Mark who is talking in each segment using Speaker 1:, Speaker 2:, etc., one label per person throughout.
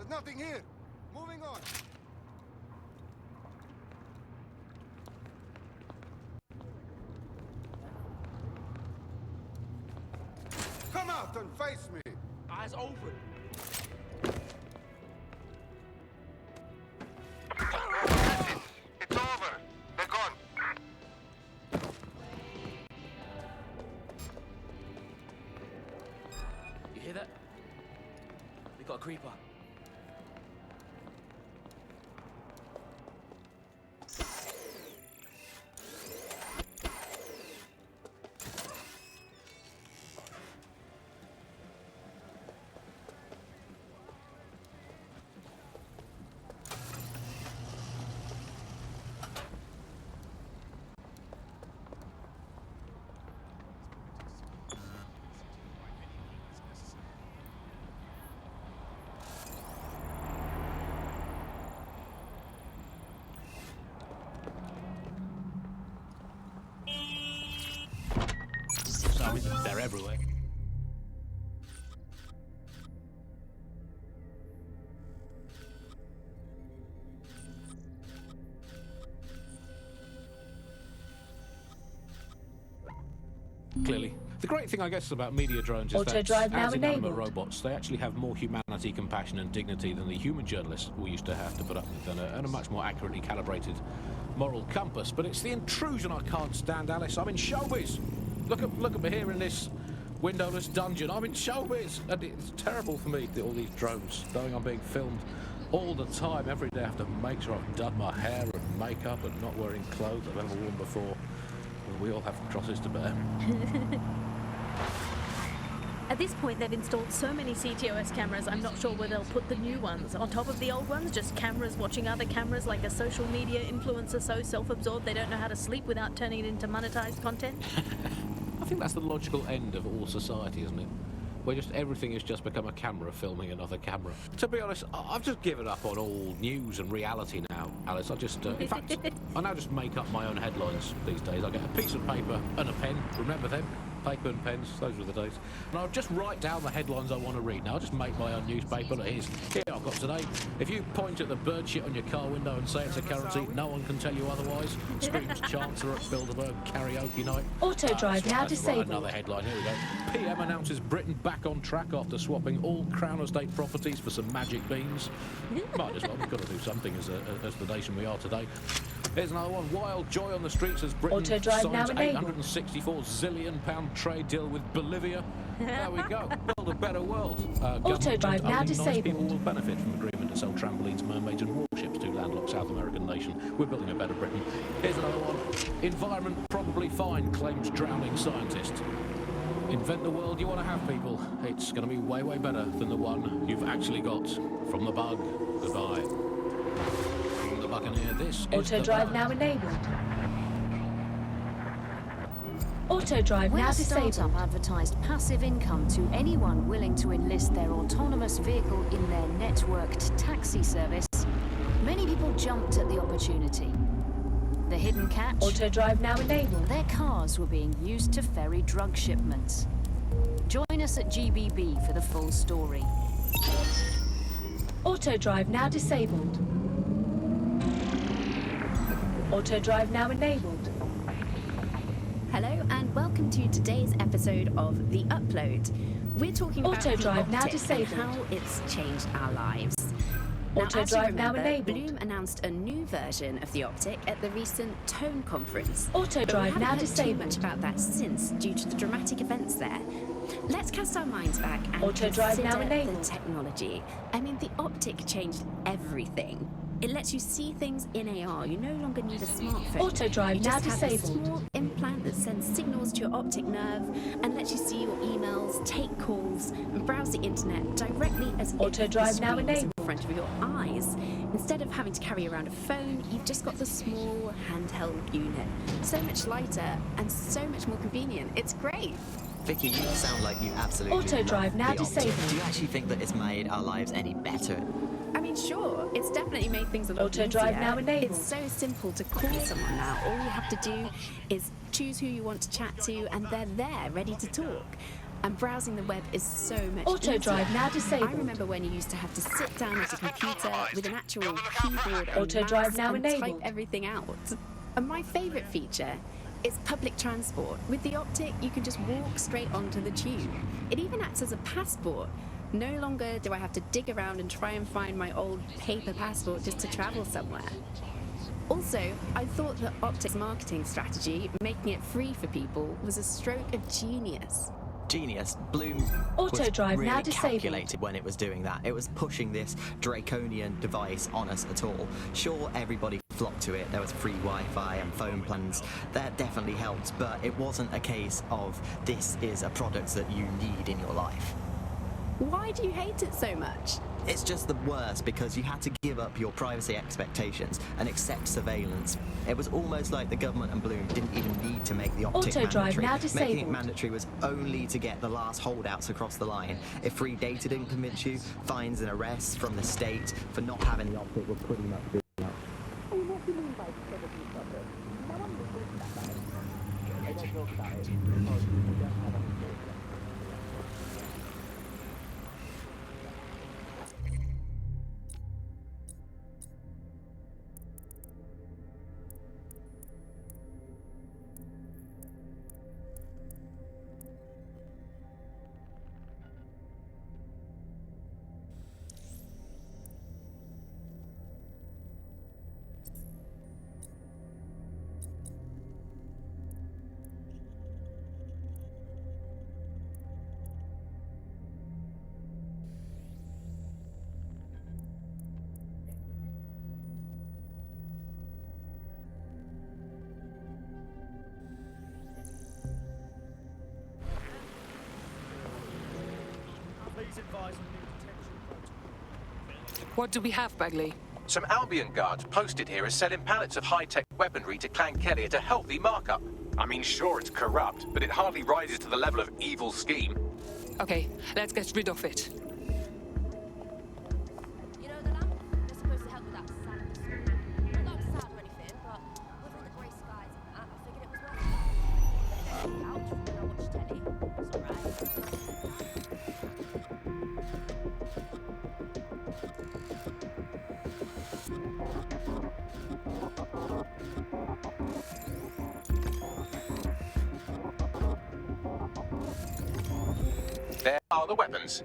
Speaker 1: There's nothing here. Moving on. Come out and face me.
Speaker 2: Eyes open.
Speaker 1: That's it. It's over. They're gone.
Speaker 2: You hear that? We got a creeper. They're everywhere. Clearly. The great thing, I guess, about media drones is that, as inanimate robots, they actually have more humanity, compassion and dignity than the human journalists we used to have to put up with, and a much more accurately calibrated moral compass. But it's the intrusion I can't stand, Alice. I'm in showbiz. Look at me here in this windowless dungeon. I'm in showbiz, and it's terrible for me, all these drones, knowing I'm being filmed all the time. Every day I have to make sure I've done my hair and makeup and not wearing clothes I've ever worn before. We all have crosses to bear.
Speaker 3: At this point, they've installed so many CTOS cameras, I'm not sure where they'll put the new ones. On top of the old ones, just cameras watching other cameras, like a social media influencer so self-absorbed they don't know how to sleep without turning it into monetized content.
Speaker 4: I think that's the logical end of all society, isn't it? Where just everything has just become a camera filming another camera. To be honest, I've just given up on all news and reality now, Alice. I just, in fact, I now just make up my own headlines these days. I get a piece of paper and a pen. Remember them? Paper and pens, those were the days. And I'll just write down the headlines I want to read. Now, I'll just make my own newspaper. Look, here I've got today. If you point at the bird shit on your car window and say it's a currency, no one can tell you otherwise. Screams Chancellor at Bilderberg karaoke night.
Speaker 3: Auto drive now disabled.
Speaker 4: Another headline, here we go. PM announces Britain back on track after swapping all Crown Estate properties for some magic beans. Might as well, we've got to do something as the nation we are today. Here's another one. Wild joy on the streets as Britain signs £864 zillion trade deal with Bolivia. There we go. Build a better world.
Speaker 3: Auto drive now disabled.
Speaker 4: Nice people will benefit from agreement to sell trampolines, mermaids and warships to landlocked South American nation. We're building a better Britain. Here's another one. Environment probably fine, claims drowning scientist. Invent the world you want to have, people. It's going to be way, way better than the one you've actually got. From the bug, goodbye. From the Buccaneer, this is
Speaker 3: Auto drive now enabled. Auto drive now disabled.
Speaker 5: Startup advertised passive income to anyone willing to enlist their autonomous vehicle in their networked taxi service. Many people jumped at the opportunity. The hidden catch?
Speaker 3: Auto drive now enabled.
Speaker 5: Their cars were being used to ferry drug shipments. Join us at GBB for the full story.
Speaker 3: Auto drive now disabled. Auto drive now enabled.
Speaker 6: Hello and welcome to today's episode of The Upload. We're talking about
Speaker 3: Auto drive now
Speaker 6: and
Speaker 3: disabled.
Speaker 6: how it's changed our lives.
Speaker 3: Auto
Speaker 6: as you
Speaker 3: drive now
Speaker 6: remember,
Speaker 3: enabled.
Speaker 6: Bloom announced a new version of the optic at the recent Tone conference.
Speaker 3: Auto
Speaker 6: But
Speaker 3: drive
Speaker 6: we
Speaker 3: now
Speaker 6: haven't heard too
Speaker 3: disabled.
Speaker 6: much about that since, due to the dramatic events there. Let's cast our minds back and
Speaker 3: Auto drive now
Speaker 6: consider the
Speaker 3: enabled.
Speaker 6: technology. I mean, the optic changed everything. It lets you see things in AR. You no longer need a smartphone.
Speaker 3: Auto drive
Speaker 6: You
Speaker 3: now
Speaker 6: just have a
Speaker 3: disabled.
Speaker 6: small implant that sends signals to your optic nerve and lets you see your emails, take calls, and browse the internet directly as
Speaker 3: Auto
Speaker 6: if
Speaker 3: drive
Speaker 6: the
Speaker 3: now
Speaker 6: screen was in
Speaker 3: enabled.
Speaker 6: front of your eyes. Instead of having to carry around a phone, you've just got the small handheld unit. So much lighter and so much more convenient. It's great.
Speaker 7: Vicky, you sound like you absolutely
Speaker 3: Auto
Speaker 7: love
Speaker 3: drive now
Speaker 7: the optic.
Speaker 3: disabled.
Speaker 7: Do you actually think that it's made our lives any better?
Speaker 6: I mean, sure, it's definitely made things a lot
Speaker 3: Auto
Speaker 6: easier.
Speaker 3: drive now enabled.
Speaker 6: It's so simple to call someone now. All you have to do is choose who you want to chat to, and they're there, ready to talk. And browsing the web is so much
Speaker 3: Auto drive
Speaker 6: easier.
Speaker 3: now disabled.
Speaker 6: I remember when you used to have to sit down at a computer with an actual keyboard and
Speaker 3: Auto drive
Speaker 6: mouse
Speaker 3: now
Speaker 6: and
Speaker 3: enabled.
Speaker 6: type everything out. And my favourite feature is public transport. With the Optic, you can just walk straight onto the tube. It even acts as a passport. No longer do I have to dig around and try and find my old paper passport just to travel somewhere. Also, I thought that Optic's marketing strategy, making it free for people, was a stroke of genius.
Speaker 7: Genius. Bloom
Speaker 3: Auto
Speaker 7: was
Speaker 3: drive
Speaker 7: really
Speaker 3: now disabled.
Speaker 7: calculated when it was doing that. It was pushing this draconian device on us at all. Sure, everybody flocked to it. There was free Wi-Fi and phone plans. That definitely helped, but it wasn't a case of this is a product that you need in your life.
Speaker 6: Why do you hate it so much?
Speaker 7: It's just the worst because you had to give up your privacy expectations and accept surveillance. It was almost like the government and Bloom didn't even need to make the Optic
Speaker 3: Auto drive
Speaker 7: mandatory.
Speaker 3: now
Speaker 7: Making it
Speaker 3: disabled.
Speaker 7: mandatory was only to get the last holdouts across the line. If free data didn't convince you, fines and arrests from the state for not having the Optic were pretty much good enough.
Speaker 8: What do we have, Bagley?
Speaker 9: Some Albion guards posted here are selling pallets of high-tech weaponry to Clan Kelley at a healthy markup. I mean, sure, it's corrupt, but it hardly rises to the level of evil scheme.
Speaker 8: Okay, let's get rid of it.
Speaker 10: You know the lamp? They're supposed to help with that sound. Not sad or anything, but with all the grey skies and that, I figured it was worth it. They let me out when I watch telly. It's alright.
Speaker 9: There are the weapons.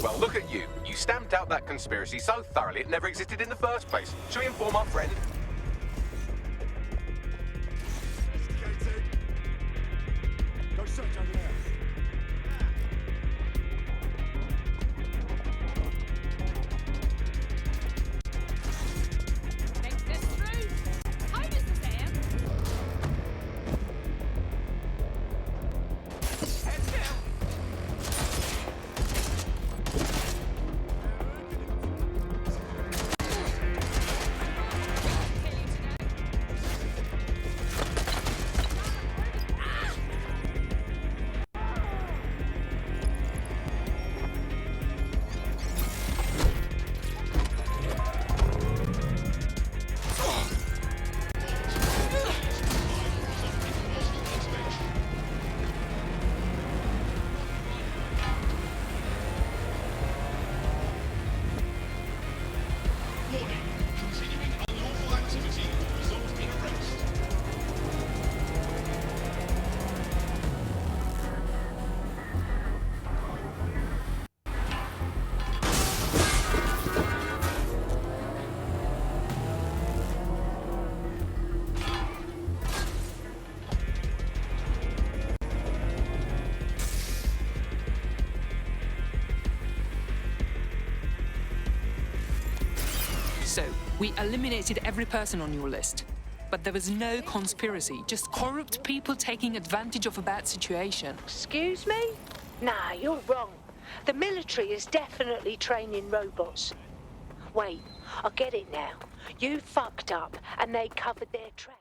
Speaker 9: Well, look at you. You stamped out that conspiracy so thoroughly it never existed in the first place. Shall we inform our friend?
Speaker 1: Go search over there.
Speaker 10: Next this through. How does this end? Heads down.
Speaker 8: So, we eliminated every person on your list. But there was no conspiracy, just corrupt people taking advantage of a bad situation.
Speaker 11: Excuse me? Nah, you're wrong. The military is definitely training robots. Wait, I get it now. You fucked up and they covered their tracks.